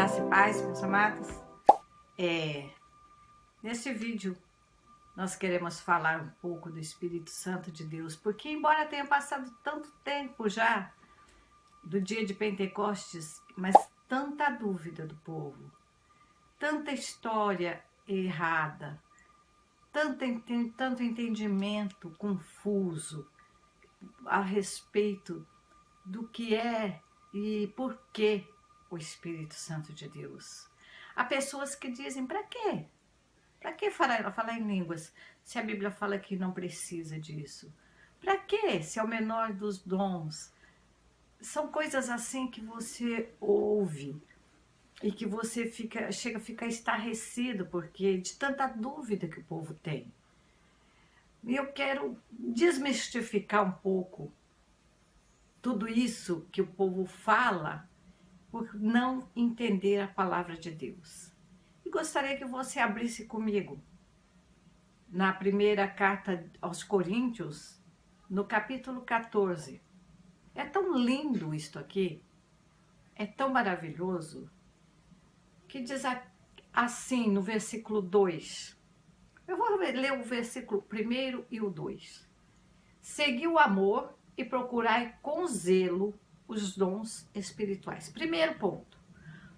Graça e paz, meus amados. Nesse vídeo nós queremos falar um pouco do Espírito Santo de Deus, porque embora tenha passado tanto tempo já do dia de Pentecostes, mas tanta dúvida do povo, tanta história errada, tanto entendimento confuso a respeito do que é e por que o Espírito Santo de Deus. Há pessoas que dizem, para quê? Para que falar em línguas se a Bíblia fala que não precisa disso? Para que se é o menor dos dons? São coisas assim que você ouve e que você chega a ficar estarrecido porque de tanta dúvida que o povo tem. E eu quero desmistificar um pouco tudo isso que o povo fala por não entender a palavra de Deus. E gostaria que você abrisse comigo na primeira carta aos Coríntios, no capítulo 14. É tão lindo isto aqui, é tão maravilhoso, que diz assim no versículo 2. Eu vou ler o versículo 1 e o 2. Segui o amor e procurai com zelo os dons espirituais. Primeiro ponto,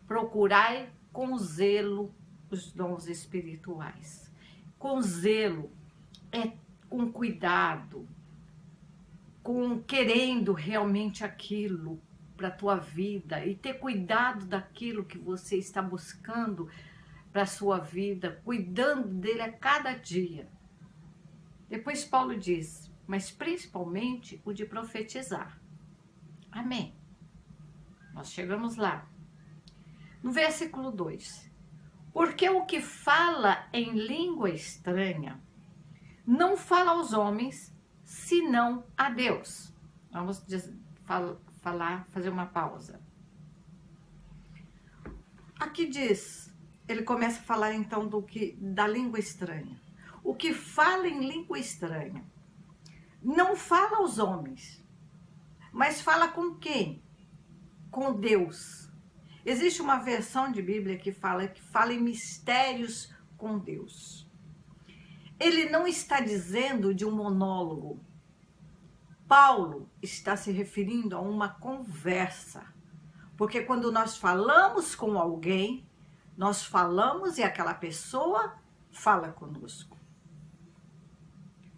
procurai com zelo os dons espirituais. Com zelo é com cuidado, com querendo realmente aquilo para a tua vida e ter cuidado daquilo que você está buscando para a sua vida, cuidando dele a cada dia. Depois Paulo diz, mas principalmente o de profetizar. Amém. Nós chegamos lá. No versículo 2. Porque o que fala em língua estranha não fala aos homens, senão a Deus. Vamos fazer uma pausa. Aqui diz, ele começa a falar então da língua estranha. O que fala em língua estranha não fala aos homens, mas fala com quem? Com Deus. Existe uma versão de Bíblia que fala em mistérios com Deus. Ele não está dizendo de um monólogo. Paulo está se referindo a uma conversa. Porque quando nós falamos com alguém, nós falamos e aquela pessoa fala conosco.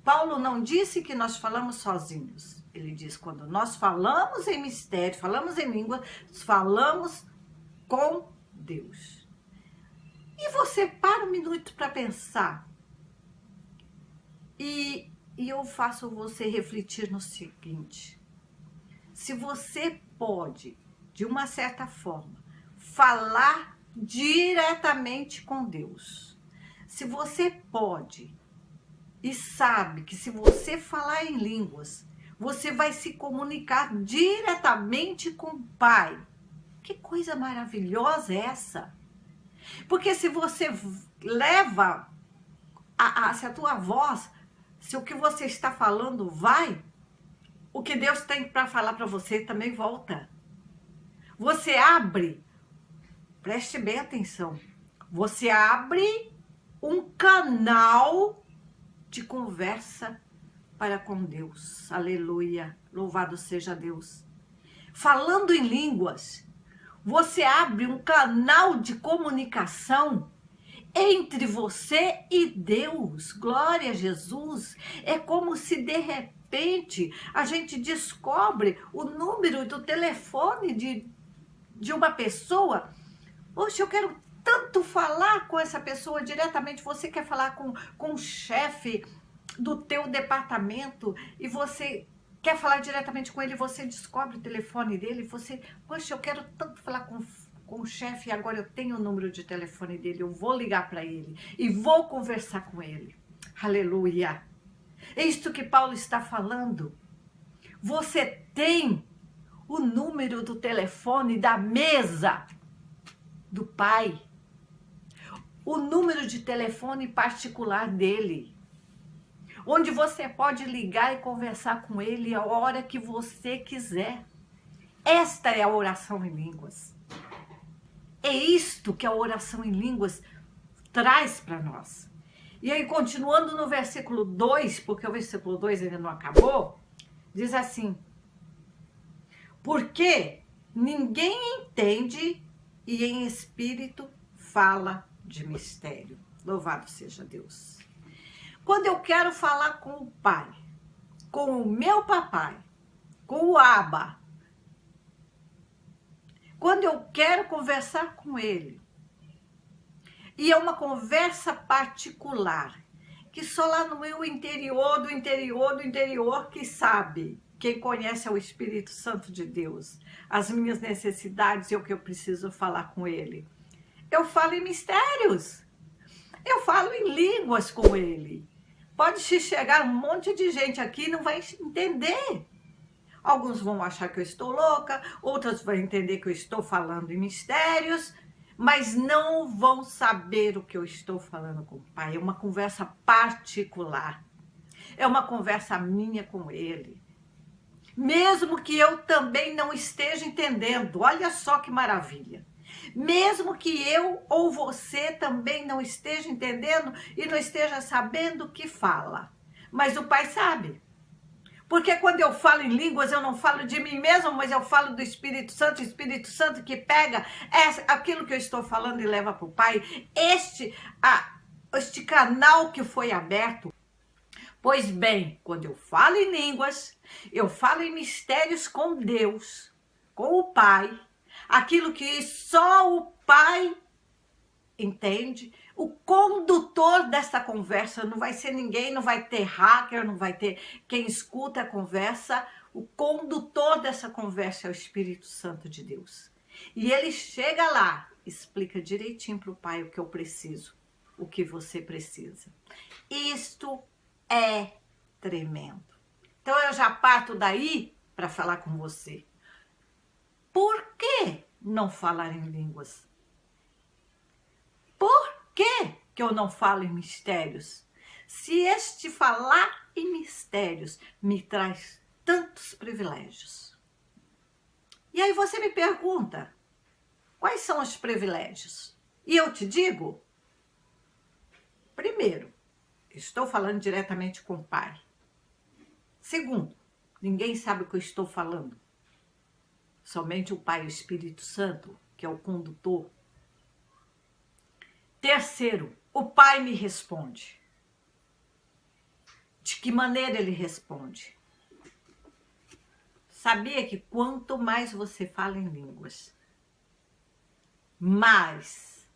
Paulo não disse que nós falamos sozinhos. Ele diz, quando nós falamos em mistério, falamos em língua, falamos com Deus. E você para um minuto para pensar. E eu faço você refletir no seguinte. Se você pode, de uma certa forma, falar diretamente com Deus. Se você pode e sabe que se você falar em línguas, você vai se comunicar diretamente com o Pai. Que coisa maravilhosa é essa? Porque se você leva, se a tua voz, se o que você está falando vai, o que Deus tem para falar para você também volta. Você abre, preste bem atenção, você abre um canal de conversa para com Deus. Aleluia, louvado seja Deus. Falando em línguas, você abre um canal de comunicação entre você e Deus. Glória a Jesus. É como se de repente a gente descobre o número do telefone de uma pessoa. Poxa, eu quero tanto falar com essa pessoa diretamente. Você quer falar com o chefe do teu departamento e você quer falar diretamente com ele, você descobre o telefone dele, você, poxa, eu quero tanto falar com o chefe, agora eu tenho o número de telefone dele, eu vou ligar para ele e vou conversar com ele. Aleluia! É isto que Paulo está falando. Você tem o número do telefone da mesa do Pai, o número de telefone particular dele, onde você pode ligar e conversar com ele a hora que você quiser. Esta é a oração em línguas. É isto que a oração em línguas traz para nós. E aí, continuando no versículo 2, porque o versículo 2 ainda não acabou, diz assim: porque ninguém entende e em espírito fala de mistério. Louvado seja Deus. Quando eu quero falar com o Pai, com o meu papai, com o Abba, quando eu quero conversar com ele, e é uma conversa particular, que só lá no meu interior, do interior, do interior que sabe, quem conhece é o Espírito Santo de Deus, as minhas necessidades e o que eu preciso falar com ele. Eu falo em mistérios, eu falo em línguas com ele. Pode chegar um monte de gente aqui e não vai entender. Alguns vão achar que eu estou louca, outros vão entender que eu estou falando em mistérios, mas não vão saber o que eu estou falando com o Pai. É uma conversa particular. É uma conversa minha com ele. Mesmo que eu também não esteja entendendo. Olha só que maravilha. Mesmo que eu ou você também não esteja entendendo e não esteja sabendo o que fala. Mas o Pai sabe. Porque quando eu falo em línguas, eu não falo de mim mesmo, mas eu falo do Espírito Santo, o Espírito Santo que pega aquilo que eu estou falando e leva para o Pai. Este canal que foi aberto. Pois bem, quando eu falo em línguas, eu falo em mistérios com Deus, com o Pai, aquilo que só o Pai entende. O condutor dessa conversa não vai ser ninguém, não vai ter hacker, não vai ter quem escuta a conversa. O condutor dessa conversa é o Espírito Santo de Deus. E ele chega lá, explica direitinho para o Pai o que eu preciso, o que você precisa. Isto é tremendo. Então eu já parto daí para falar com você. Por que não falar em línguas? Por que eu não falo em mistérios? Se este falar em mistérios me traz tantos privilégios. E aí você me pergunta, quais são os privilégios? E eu te digo, primeiro, estou falando diretamente com o Pai. Segundo, ninguém sabe o que eu estou falando. Somente o Pai e o Espírito Santo, que é o condutor. Terceiro, o Pai me responde. De que maneira ele responde? Sabia que quanto mais você fala em línguas, mais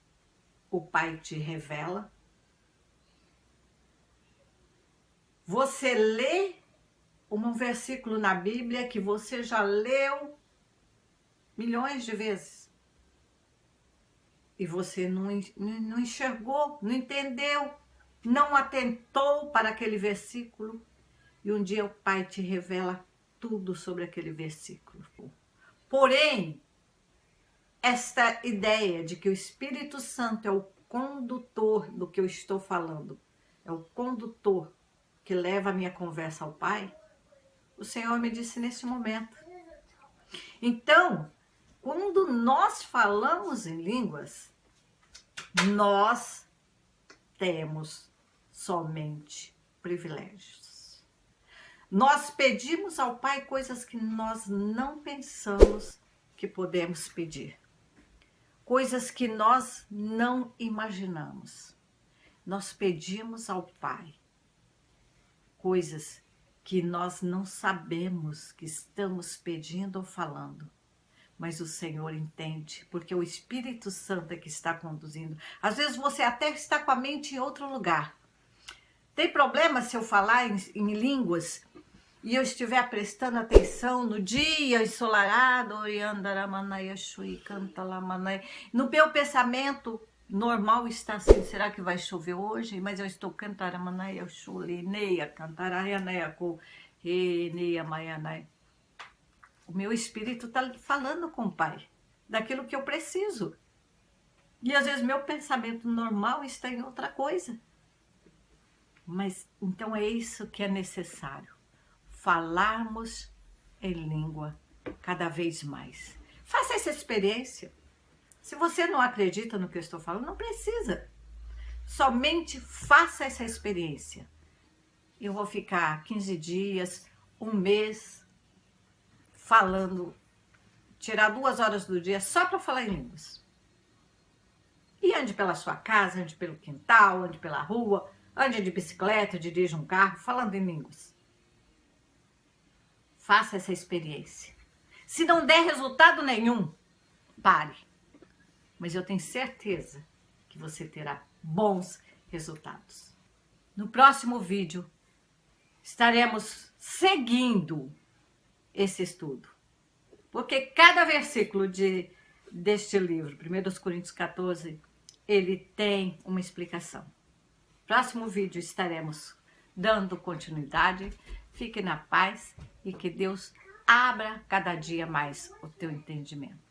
o Pai te revela? Você lê um versículo na Bíblia que você já leu milhões de vezes. E você não enxergou, não entendeu, não atentou para aquele versículo. E um dia o Pai te revela tudo sobre aquele versículo. Porém, esta ideia de que o Espírito Santo é o condutor do que eu estou falando, é o condutor que leva a minha conversa ao Pai, o Senhor me disse nesse momento. Então, quando nós falamos em línguas, nós temos somente privilégios. Nós pedimos ao Pai coisas que nós não pensamos que podemos pedir. Coisas que nós não imaginamos. Nós pedimos ao Pai coisas que nós não sabemos que estamos pedindo ou falando. Mas o Senhor entende, porque o Espírito Santo é que está conduzindo. Às vezes você até está com a mente em outro lugar. Tem problema se eu falar em línguas e eu estiver prestando atenção no dia ensolarado, no meu pensamento normal está assim, será que vai chover hoje? Mas eu estou cantando, o meu espírito está falando com o Pai, daquilo que eu preciso. E às vezes meu pensamento normal está em outra coisa. Mas então é isso que é necessário. Falarmos em língua cada vez mais. Faça essa experiência. Se você não acredita no que eu estou falando, não precisa. Somente faça essa experiência. Eu vou ficar 15 dias, um mês, falando, tirar 2 horas do dia só para falar em línguas. E ande pela sua casa, ande pelo quintal, ande pela rua, ande de bicicleta, dirija um carro, falando em línguas. Faça essa experiência. Se não der resultado nenhum, pare. Mas eu tenho certeza que você terá bons resultados. No próximo vídeo, estaremos seguindo esse estudo. Porque cada versículo deste livro, 1 Coríntios 14, ele tem uma explicação. Próximo vídeo estaremos dando continuidade. Fique na paz e que Deus abra cada dia mais o teu entendimento.